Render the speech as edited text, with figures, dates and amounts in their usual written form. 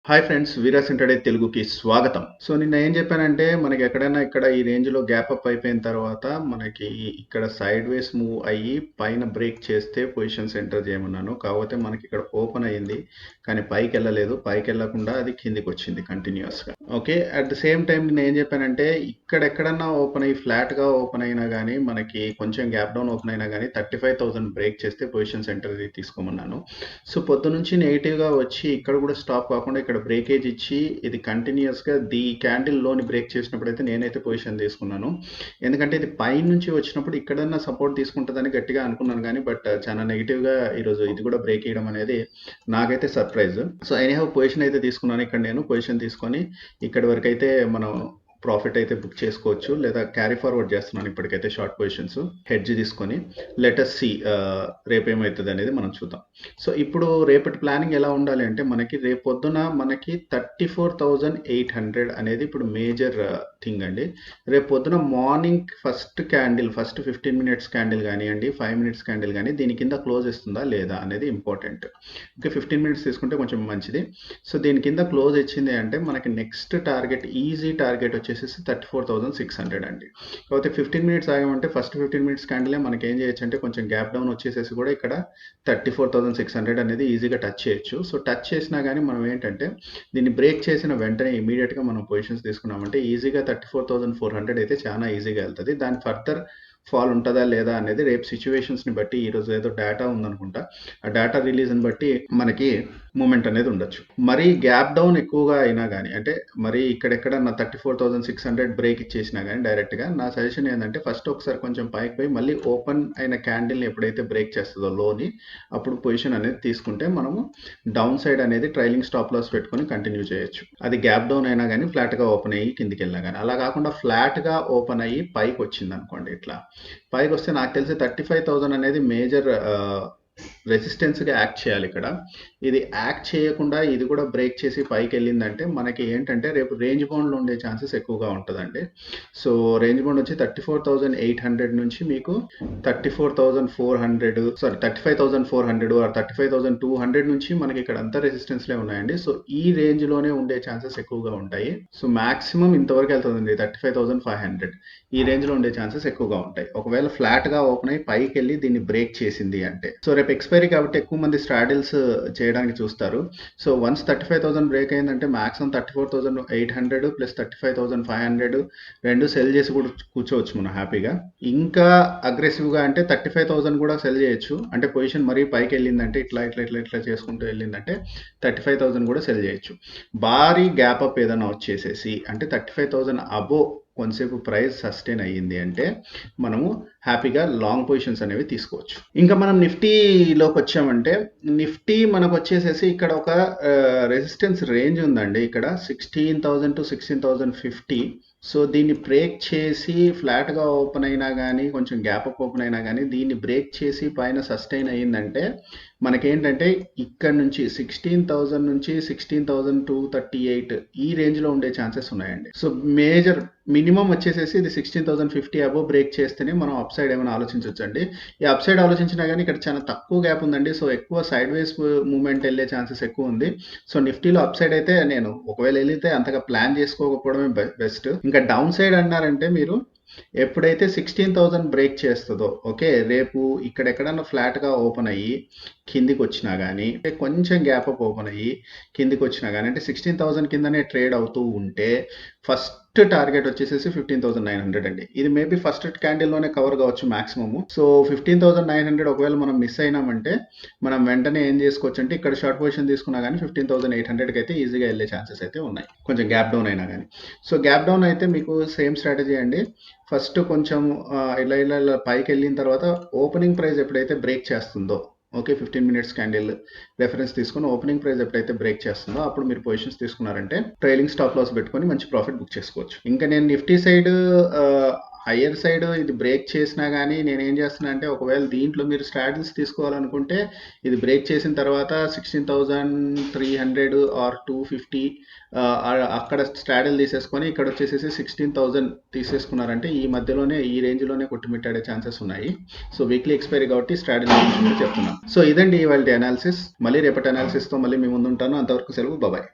Hi friends, వీరాస్ intraday తెలుగుకి స్వాగతం. So నిన్న ఏం చెప్పానంటే మనకి ఎక్కడైనా ఇక్కడ ఈ రేంజ్‌లో గ్యాప్ అప్ అయిపోయిన తర్వాత మనకి ఇక్కడ సైడ్ వేస్ మూవ్ అయ్యి పైన బ్రేక్ చేస్తే పొజిషన్స్ ఎంటర్ చేయమన్నాను. కాకపోతే మనకి ఇక్కడ ఓపెన్ అయ్యింది. కానీ పైకెళ్ళలేదు. పైకెళ్ళకుండా అది కిందకొచ్చింది కంటిన్యూయస్‌గా. Okay. At the same time నేను ఏం చెప్పానంటే ఇక్కడ ఎక్కడన్నా ఓపెన్ అయ్యి ఫ్లాట్‌గా ఓపెన్ అయినా గానీ మనకి కొంచెం గ్యాప్ డౌన్ ఓపెన్ అయినా గానీ 35,000 బ్రేక్ చేస్తే పొజిషన్స్ ఎంటర్ తీసుకోమన్నాను. సో పొద్దునుంచి నెగెటివ్‌గా వచ్చి ఇక్కడ కూడా స్టాప్ కాకుండా ఇక్కడ బ్రేకేజ్ ఇచ్చి ఇది కంటిన్యూయస్‌గా క్యాండిల్‌లోని బ్రేక్ చేసినప్పుడైతే నేనైతే పొజిషన్ తీసుకున్నాను. ఎందుకంటే ఇది పైనుంచి వచ్చినప్పుడు ఇక్కడన్నా సపోర్ట్ తీసుకుంటదని గట్టిగా అనుకున్నాను గానీ చాలా నెగెటివ్‌గా ఈరోజు ఇది కూడా బ్రేక్ చేయడం అనేది నాకైతే సర్ప్రైజ్. సో ఎనీహౌ పొజిషన్ అయితే తీసుకున్నాను. ఇక్కడ నేను పొజిషన్ తీసుకొని ఇక్కడి వరకైతే మనం ప్రాఫిట్ అయితే బుక్ చేసుకోవచ్చు, లేదా క్యారీ ఫార్వర్డ్ చేస్తున్నాను ఇప్పటికైతే షార్ట్ పొజిషన్స్ హెడ్జ్ తీసుకొని. లెటస్ సి రేపు ఏమవుతుంది అనేది మనం చూద్దాం. సో ఇప్పుడు రేపటి ప్లానింగ్ ఎలా ఉండాలి అంటే మనకి రేపు పొద్దున మనకి 34,800 అనేది ఇప్పుడు మేజర్ థింగ్ అండి. రేపు పొద్దున మార్నింగ్ ఫస్ట్ 15 మినిట్స్ క్యాండిల్ కానివ్వండి, 5 మినిట్స్ క్యాండిల్ కానీ దీని కింద క్లోజ్ ఇస్తుందా లేదా అనేది ఇంపార్టెంట్. ఓకే, 15 మినిట్స్ తీసుకుంటే కొంచెం మంచిది. సో దీని కింద క్లోజ్ ఇచ్చింది అంటే మనకి నెక్స్ట్ టార్గెట్, ఈజీ టార్గెట్ వచ్చేసి 34,600 అండి. కాకపోతే 15 మినిట్స్ ఆగామంటే ఫస్ట్ 15 మినిట్స్ క్యాండిలే మనకి ఏం చేయొచ్చు అంటే కొంచెం గ్యాప్ డౌన్ వచ్చేసేసి కూడా ఇక్కడ 34,600 అనేది ఈజీగా టచ్ చేయొచ్చు. సో టచ్ చేసినా కానీ మనం ఏంటంటే దీన్ని బ్రేక్ చేసిన వెంటనే ఇమీడియట్గా మనం పొజిషన్స్ తీసుకున్నామంటే ఈజీగా 34,400 అయితే చాలా ఈజీగా వెళ్తుంది. దాని ఫర్దర్ ఫాల్ ఉంటుందా లేదా అనేది రేపు సిచ్యువేషన్స్ని బట్టి, ఈరోజు ఏదో డేటా ఉందనుకుంటా, ఆ డేటా రిలీజ్ని బట్టి మనకి మూమెంట్ అనేది ఉండొచ్చు. మరీ గ్యాప్ డౌన్ ఎక్కువగా అయినా కానీ, అంటే మరి ఇక్కడెక్కడ నా 34,600 బ్రేక్ ఇచ్చేసినా కానీ డైరెక్ట్గా నా సజెషన్ ఏంటంటే ఫస్ట్ ఒకసారి కొంచెం పైకి పోయి మళ్ళీ ఓపెన్ అయిన క్యాండిల్ని ఎప్పుడైతే బ్రేక్ చేస్తుందో లోని, అప్పుడు పొజిషన్ అనేది తీసుకుంటే మనము డౌన్ సైడ్ అనేది ట్రైలింగ్ స్టాప్ లాస్ పెట్టుకొని కంటిన్యూ చేయొచ్చు. అది గ్యాప్ డౌన్ అయినా కానీ ఫ్లాట్గా ఓపెన్ అయ్యి కిందికి వెళ్ళినా కానీ. అలా కాకుండా ఫ్లాట్గా ఓపెన్ అయ్యి పైకి వచ్చింది అనుకోండి, ఇట్లా పైకి వస్తే నాకు తెలిసి 35,000 అనేది మేజర్ రెసిస్టెన్స్గా యాక్ట్ చేయాలి ఇక్కడ. ఇది యాక్ట్ చేయకుండా ఇది కూడా బ్రేక్ చేసి పైకి వెళ్ళిందంటే మనకి ఏంటంటే రేపు రేంజ్ బౌండ్లో ఉండే ఛాన్సెస్ ఎక్కువగా ఉంటుందండి. సో రేంజ్ బౌండ్ వచ్చి 34,800 నుంచి మీకు 34,400, సారీ 35,400 ఆర్ 35,200 నుంచి మనకి ఇక్కడ అంతా రెసిస్టెన్స్లే ఉన్నాయండి. సో ఈ రేంజ్లోనే ఉండే ఛాన్సెస్ ఎక్కువగా ఉంటాయి. సో మాక్సిమం ఇంతవరకు వెళ్తుందండి 35,500. ఈ రేంజ్లో ఉండే ఛాన్సెస్ ఎక్కువగా ఉంటాయి ఒకవేళ ఫ్లాట్గా ఓపెన్ అయ్యి పైకి వెళ్ళి దీన్ని బ్రేక్ చేసింది అంటే. సో రేపు ఎక్స్పైరీ కాబట్టి ఎక్కువ మంది స్ట్రాడిల్స్ చేయడానికి చూస్తారు. సో వన్స్ 35,000 బ్రేక్ అయిందంటే మాక్సిమం 34,800 ప్లస్ 35,500 రెండు సెల్ చేసి కూడా కూర్చోవచ్చు మనం హ్యాపీగా. ఇంకా అగ్రెసివ్గా అంటే 35,000 కూడా సెల్ చేయొచ్చు. అంటే పొజిషన్ మరీ పైకి వెళ్ళిందంటే ఇట్లా ఇట్లా ఇట్లా ఇట్లా చేసుకుంటూ వెళ్ళిందంటే 35,000 కూడా సెల్ చేయొచ్చు. భారీ గ్యాప్ అప్ ఏదైనా వచ్చేసేసి అంటే 35,000 అబో కొంతసేపు ప్రైస్ సస్టైన్ అయ్యింది అంటే మనము హ్యాపీగా లాంగ్ పొజిషన్స్ అనేవి తీసుకోవచ్చు. ఇంకా మనం నిఫ్టీలోకి వచ్చామంటే నిఫ్టీ మనకు వచ్చేసేసి ఇక్కడ ఒక రెసిస్టెన్స్ రేంజ్ ఉందండి. ఇక్కడ 16,000 to 16,050. సో దీన్ని బ్రేక్ చేసి ఫ్లాట్గా ఓపెన్ అయినా కానీ, కొంచెం గ్యాప్ అప్ ఓపెన్ అయినా కానీ దీన్ని బ్రేక్ చేసి పైన సస్టైన్ అయ్యిందంటే మనకేంటంటే ఇక్కడ నుంచి 16,000 నుంచి 16,238 ఈ రేంజ్లో ఉండే ఛాన్సెస్ ఉన్నాయండి. సో మేజర్ మినిమం వచ్చేసేసి ఇది 16,050 అబోవ్ బ్రేక్ చేస్తేనే మనం అప్ సైడ్ ఏమైనా ఆలోచించవచ్చండి. ఈ అప్ సైడ్ ఆలోచించినా కానీ ఇక్కడ చాలా తక్కువ గ్యాప్ ఉందండి. సో ఎక్కువ సైడ్ వేస్ మూవ్మెంట్ వెళ్ళే ఛాన్సెస్ ఎక్కువ ఉంది. సో నిఫ్టీలో అప్ సైడ్ అయితే నేను ఒకవేళ వెళితే అంతగా ప్లాన్ చేసుకోకపోవడమే బెస్ట్. ఇంకా డౌన్ సైడ్ అన్నారంటే మీరు ఎప్పుడైతే 16,000 బ్రేక్ చేస్తుందో, ఓకే, రేపు ఇక్కడెక్కడన్నా ఫ్లాట్గా ఓపెన్ అయ్యి కిందికి వచ్చినా కానీ, కొంచెం గ్యాప్ అప్ ఓపెన్ అయ్యి కిందికి వచ్చినా కానీ, అంటే 16,000 కిందనే ట్రేడ్ అవుతూ ఉంటే ఫస్ట్ టార్గెట్ వచ్చేసేసి 15,900 అండి. ఇది మేబీ ఫస్ట్ క్యాండిల్లోనే కవర్ కావచ్చు మాక్సిమము. సో 15,900 ఒకవేళ మనం మిస్ అయినామంటే మనం వెంటనే ఏం చేసుకోవచ్చు అంటే ఇక్కడ షార్ట్ పొజిషన్ తీసుకున్నా కానీ 15,800కి అయితే ఈజీగా వెళ్ళే ఛాన్సెస్ అయితే ఉన్నాయి, కొంచెం గ్యాప్ డౌన్ అయినా కానీ. సో గ్యాప్ డౌన్ అయితే మీకు సేమ్ స్ట్రాటజీ అండి. ఫస్ట్ కొంచెం ఇలా ఇలా ఇలా పైకి వెళ్ళిన తర్వాత ఓపెనింగ్ ప్రైస్ ఎప్పుడైతే బ్రేక్ చేస్తుందో, ఓకే, 15 మినిట్స్ క్యాండిల్ రెఫరెన్స్ తీసుకుని ఓపెనింగ్ ప్రైస్ ఎప్పుడైతే బ్రేక్ చేస్తుందో అప్పుడు మీరు పొజిషన్స్ తీసుకున్నారంటే ట్రైలింగ్ స్టాప్ లాస్ పెట్టుకొని మంచి ప్రాఫిట్ బుక్ చేసుకోవచ్చు. ఇంకా నేను నిఫ్టీ సైడ్ హయ్యర్ సైడ్ ఇది బ్రేక్ చేసినా కానీ నేను ఏం చేస్తున్నా అంటే ఒకవేళ దీంట్లో మీరు స్ట్రాటజీస్ తీసుకోవాలనుకుంటే ఇది బ్రేక్ చేసిన తర్వాత 16,300 ఆర్ 250 అక్కడ స్ట్రాడల్ తీసేసుకొని ఇక్కడ వచ్చేసేసి 16,000 తీసేసుకున్నారంటే ఈ మధ్యలోనే ఈ రేంజ్లోనే కొట్టుమిట్టాడే ఛాన్సెస్ ఉన్నాయి. సో వీక్లీ ఎక్స్పైరీ కాబట్టి స్ట్రాడల్ చెప్తున్నాను. సో ఇదండి ఇవాళ అనాలిసిస్. మళ్ళీ రేపటి అనాలిసిస్తో మళ్ళీ మీ ముందు ఉంటాను. అంతవరకు సెలవు, బాయ్.